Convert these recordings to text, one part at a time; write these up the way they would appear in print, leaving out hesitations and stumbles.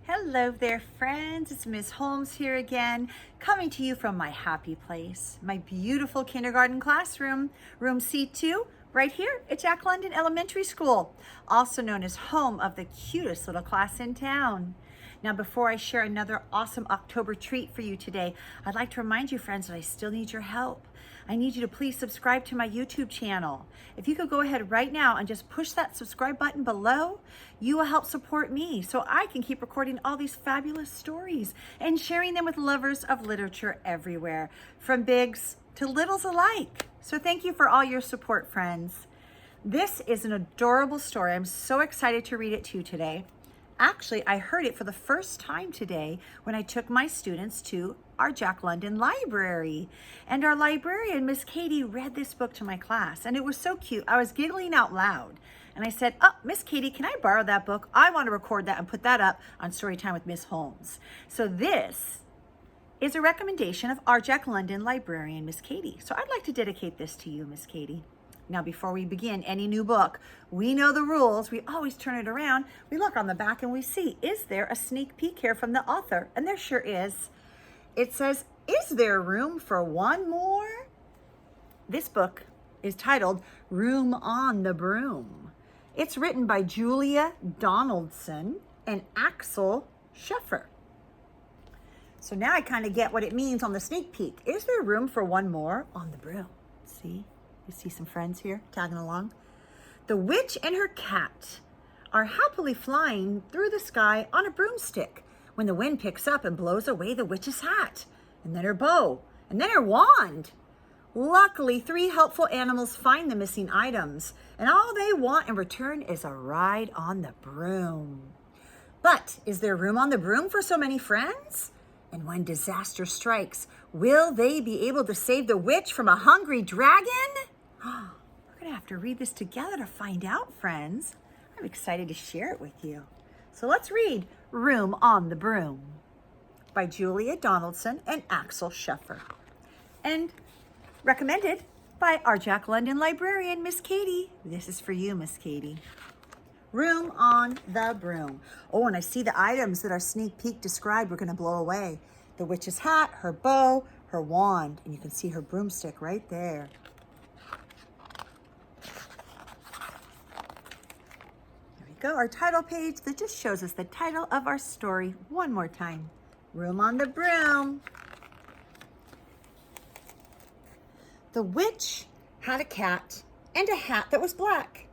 Hello there, friends. It's Miss Holmes here again, coming to you from my happy place, my beautiful kindergarten classroom, room C2, right here at Jack London Elementary School, also known as home of the cutest little class in town. Now, before I share another awesome October treat for you today, I'd like to remind you, friends, that I still need your help. I need you to please subscribe to my YouTube channel. If you could go ahead right now and just push that subscribe button below, you will help support me so I can keep recording all these fabulous stories and sharing them with lovers of literature everywhere, from bigs to littles alike. So thank you for all your support, friends. This is an adorable story. I'm so excited to read it to you today. Actually, I heard it for the first time today when I took my students to our Jack London library. And our librarian, Miss Katie, read this book to my class. And it was so cute. I was giggling out loud. And I said, "Oh, Miss Katie, can I borrow that book? I want to record that and put that up on Storytime with Miss Holmes." So this is a recommendation of our Jack London librarian, Miss Katie. So I'd like to dedicate this to you, Miss Katie. Now, before we begin any new book, we know the rules. We always turn it around. We look on the back and we see, is there a sneak peek here from the author? And there sure is. It says, "Is there room for one more?" This book is titled Room on the Broom. It's written by Julia Donaldson and Axel Scheffler. So now I kind of get what it means on the sneak peek. Is there room for one more on the broom? See? You see some friends here tagging along. The witch and her cat are happily flying through the sky on a broomstick when the wind picks up and blows away the witch's hat, and then her bow, and then her wand. Luckily, 3 helpful animals find the missing items, and all they want in return is a ride on the broom. But is there room on the broom for so many friends? And when disaster strikes, will they be able to save the witch from a hungry dragon? We're going to have to read this together to find out, friends. I'm excited to share it with you. So let's read Room on the Broom by Julia Donaldson and Axel Scheffler. And recommended by our Jack London librarian, Miss Katie. This is for you, Miss Katie. Room on the Broom. Oh, and I see the items that our sneak peek described we're going to blow away. The witch's hat, her bow, her wand, and you can see her broomstick right there. There we go, our title page that just shows us the title of our story one more time. Room on the Broom. The witch had a cat and a hat that was black,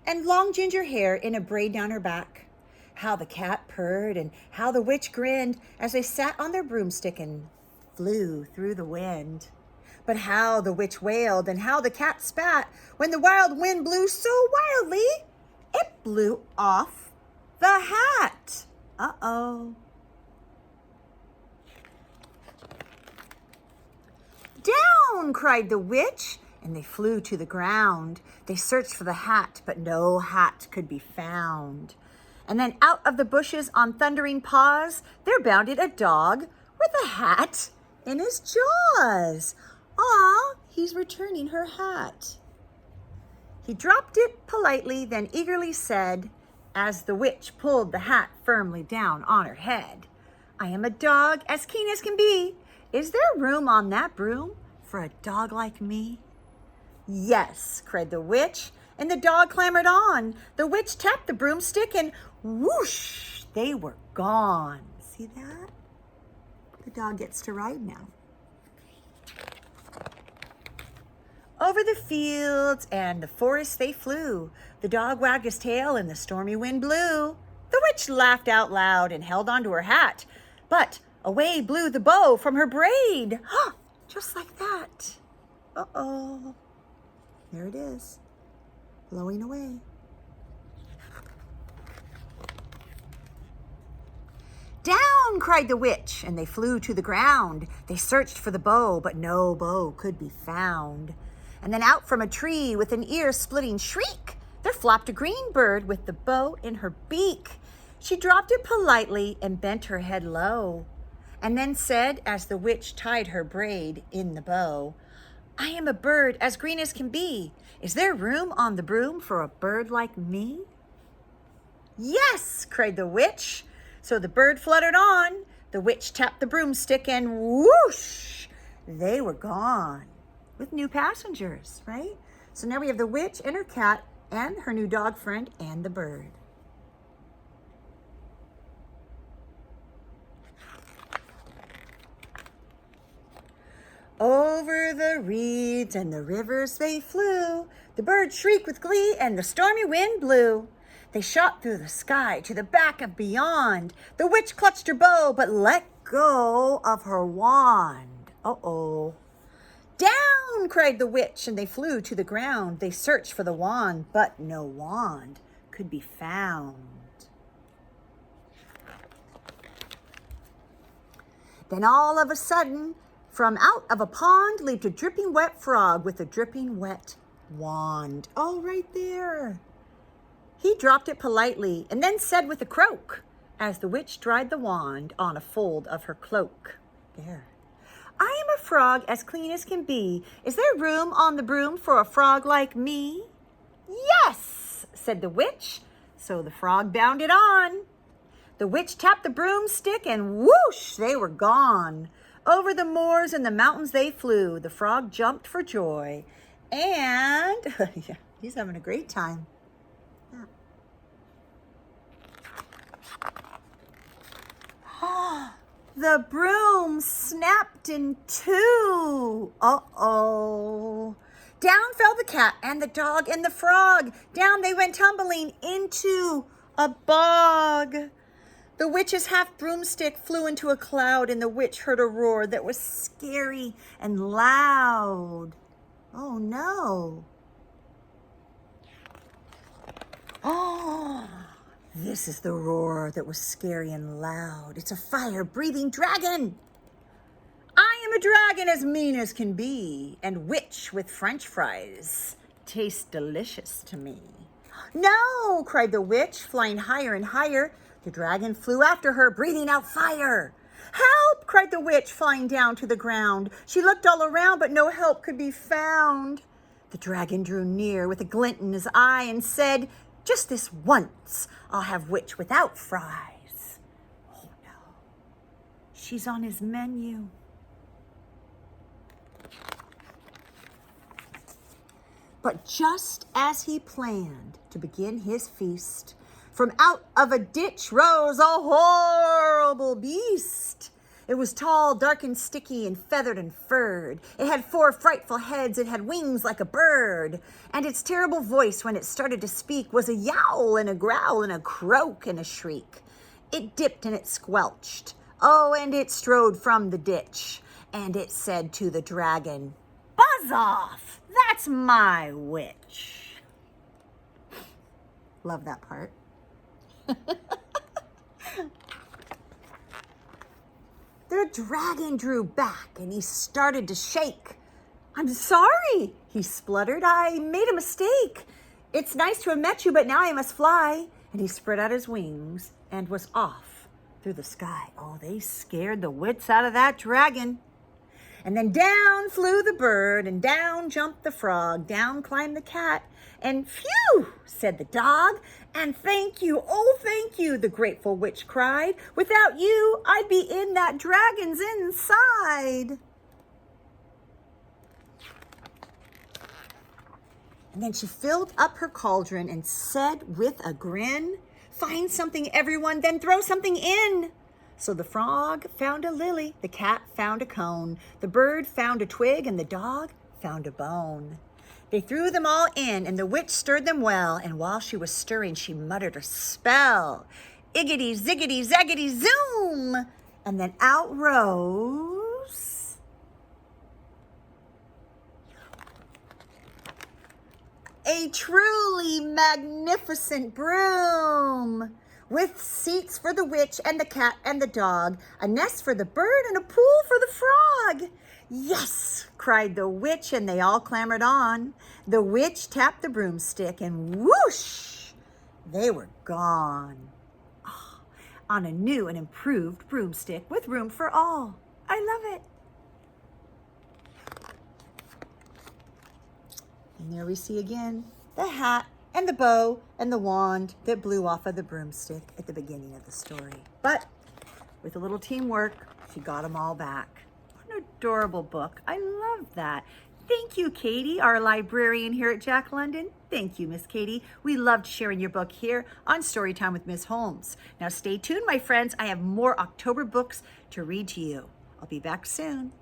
and long ginger hair in a braid down her back. How the cat purred and how the witch grinned as they sat on their broomstick and flew through the wind. But how the witch wailed and how the cat spat when the wild wind blew so wildly, it blew off the hat. Uh-oh. "Down!" cried the witch, and they flew to the ground. They searched for the hat, but no hat could be found. And then out of the bushes on thundering paws, there bounded a dog with a hat in his jaws. Ah, he's returning her hat. He dropped it politely, then eagerly said, as the witch pulled the hat firmly down on her head, "I am a dog as keen as can be. Is there room on that broom for a dog like me?" "Yes," cried the witch, and the dog clambered on. The witch tapped the broomstick and whoosh, they were gone. See that? The dog gets to ride now. Over the fields and the forest they flew. The dog wagged his tail and the stormy wind blew. The witch laughed out loud and held onto her hat, but away blew the bow from her braid. Just like that. Uh-oh. There it is, blowing away. "Down!" cried the witch, and they flew to the ground. They searched for the bow, but no bow could be found. And then out from a tree with an ear-splitting shriek, there flopped a green bird with the bow in her beak. She dropped it politely and bent her head low, and then said, as the witch tied her braid in the bow, "I am a bird as green as can be. Is there room on the broom for a bird like me?" "Yes," cried the witch. So the bird fluttered on. The witch tapped the broomstick and whoosh, they were gone with new passengers, right? So now we have the witch and her cat and her new dog friend and the bird. Over the reeds and the rivers they flew. The bird shrieked with glee and the stormy wind blew. They shot through the sky to the back of beyond. The witch clutched her bow but let go of her wand. Uh-oh. Down, cried the witch, and they flew to the ground. They searched for the wand, but no wand could be found. Then all of a sudden, from out of a pond leaped a dripping wet frog with a dripping wet wand. Oh, right there. He dropped it politely and then said with a croak, as the witch dried the wand on a fold of her cloak. There. I am a frog as clean as can be. Is there room on the broom for a frog like me? Yes, said the witch. So the frog bounded on. The witch tapped the broomstick and whoosh, they were gone. Over the moors and the mountains they flew. The frog jumped for joy. And yeah, he's having a great time. Yeah. The broom snapped in two. Uh-oh. Down fell the cat and the dog and the frog. Down they went tumbling into a bog. The witch's half broomstick flew into a cloud, and the witch heard a roar that was scary and loud. Oh, no. Oh, this is the roar that was scary and loud. It's a fire-breathing dragon. I am a dragon as mean as can be, and witch with French fries tastes delicious to me. No, cried the witch, flying higher and higher. The dragon flew after her, breathing out fire. Help, cried the witch, flying down to the ground. She looked all around, but no help could be found. The dragon drew near with a glint in his eye and said, just this once, I'll have witch without fries. Oh, no. She's on his menu. But just as he planned to begin his feast, from out of a ditch rose a horrible beast. It was tall, dark and sticky, and feathered and furred. It had 4 frightful heads. It had wings like a bird. And its terrible voice, when it started to speak, was a yowl and a growl and a croak and a shriek. It dipped and it squelched. Oh, and it strode from the ditch. And it said to the dragon, buzz off! That's my witch. Love that part. The dragon drew back and he started to shake. I'm sorry, he spluttered. I made a mistake. It's nice to have met you, but now I must fly. And he spread out his wings and was off through the sky. Oh, they scared the wits out of that dragon. And then down flew the bird, and down jumped the frog, down climbed the cat, and phew, said the dog, and thank you, oh thank you, the grateful witch cried. Without you, I'd be in that dragon's inside. And then she filled up her cauldron and said with a grin, find something, everyone, then throw something in. So the frog found a lily, the cat found a cone, the bird found a twig, and the dog found a bone. They threw them all in, and the witch stirred them well, and while she was stirring, she muttered a spell. Iggity, ziggity, zaggity, zoom! And then out rose a truly magnificent broom, with seats for the witch and the cat and the dog, a nest for the bird and a pool for the frog. Yes, cried the witch, and they all clambered on. The witch tapped the broomstick, and whoosh, they were gone. Oh, on a new and improved broomstick with room for all. I love it. And there we see again the hat and the bow and the wand that blew off of the broomstick at the beginning of the story. But with a little teamwork, she got them all back. What an adorable book. I love that. Thank you, Katie, our librarian here at Jack London. Thank you, Miss Katie. We loved sharing your book here on Storytime with Miss Holmes. Now stay tuned, my friends. I have more October books to read to you. I'll be back soon.